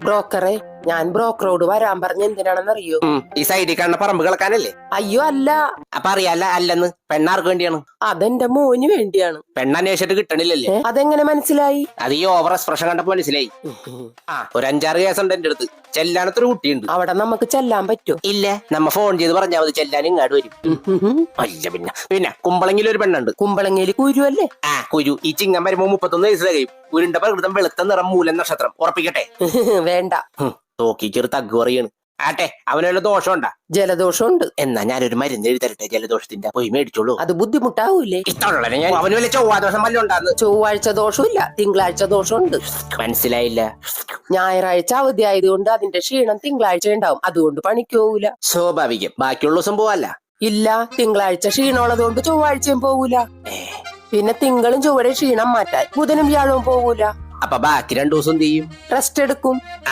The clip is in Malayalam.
ബ്രോക്കറെ, ഞാൻ ബ്രോക്കറോട് വരാൻ പറഞ്ഞ എന്തിനാണെന്നറിയോ? ഈ സൈഡിൽ കാണുന്ന പറമ്പ് കിളക്കാനല്ലേ? അയ്യോ അല്ല. അപ്പൊ അറിയാല്ല, അല്ലെന്ന്. പെണ്ണാർക്ക് വേണ്ടിയാണ്? അതെന്റെ മോന് വേണ്ടിയാണ്. പെണ്ണന്വേഷിച്ചിട്ട് കിട്ടണില്ലല്ലേ? അതെങ്ങനെ മനസ്സിലായി? അത് ഈ ഓവർ എക്സ്പ്രഷൻ കണ്ടപ്പോ മനസ്സിലായി. ഒരു 5-6 കേസുണ്ട് എന്റെ അടുത്ത്. ചെല്ലാനത്തൊരു കുട്ടിയുണ്ട്. അവിടെ നമുക്ക് ചെല്ലാൻ പറ്റോ? ഇല്ല, നമ്മ ഫോൺ ചെയ്ത് പറഞ്ഞാൽ മതി, ചെല്ലാൻ ഇങ്ങാട് വരും. അല്ല പിന്നെ കുമ്പളങ്ങിൽ ഒരു പെണ്ണുണ്ട്. കുമ്പളങ്ങിയില് കുരു അല്ലേ? കുരു. ഈ ചിങ്ങം വരുമ്പോ 31 വയസ്സ് കഴിയും. ഉരുണ്ട പ്രകൃതം, വെളുത്ത നിറം, മൂലം നക്ഷത്രം. ഉറപ്പിക്കട്ടെ? വേണ്ട. തോക്കി ചെറു തഗ് പറയാണ്. ആട്ടെ, അവനുള്ള ദോഷമുണ്ടാ? ജലദോഷമുണ്ട്. എന്നാ ഞാനൊരു മരുന്ന് എഴുതി തരട്ടെ ജലദോഷത്തിന്റെ? പോയി മേടിച്ചോളൂ. അത് ബുദ്ധിമുട്ടാവൂലേ? ഇഷ്ടമുള്ള ഞാൻ അവന് വല്ല ചൊവ്വാദോഷം വല്ല ഉണ്ടാന്ന്. ചൊവ്വാഴ്ച ദോഷമില്ല, തിങ്കളാഴ്ച ദോഷമുണ്ട്. മനസ്സിലായില്ല. ഞായറാഴ്ച അവധി ആയതുകൊണ്ട് അതിന്റെ ക്ഷീണം തിങ്കളാഴ്ച ഉണ്ടാവും. അതുകൊണ്ട് പണിക്ക് പോകൂല. സ്വാഭാവികം. ബാക്കിയുള്ള ദിവസം പോവല്ല. ഇല്ല, തിങ്കളാഴ്ച ക്ഷീണമുള്ളതുകൊണ്ട് ചൊവ്വാഴ്ചയും പോകൂല. പിന്നെ തിങ്കളും ചൊവ്വയുടെ ക്ഷീണം മാറ്റാൻ ബുധനും വ്യാഴവും പോകൂല. അപ്പൊ ബാക്കി 2 ദിവസം എന്ത് ചെയ്യും? റെസ്റ്റ് എടുക്കും.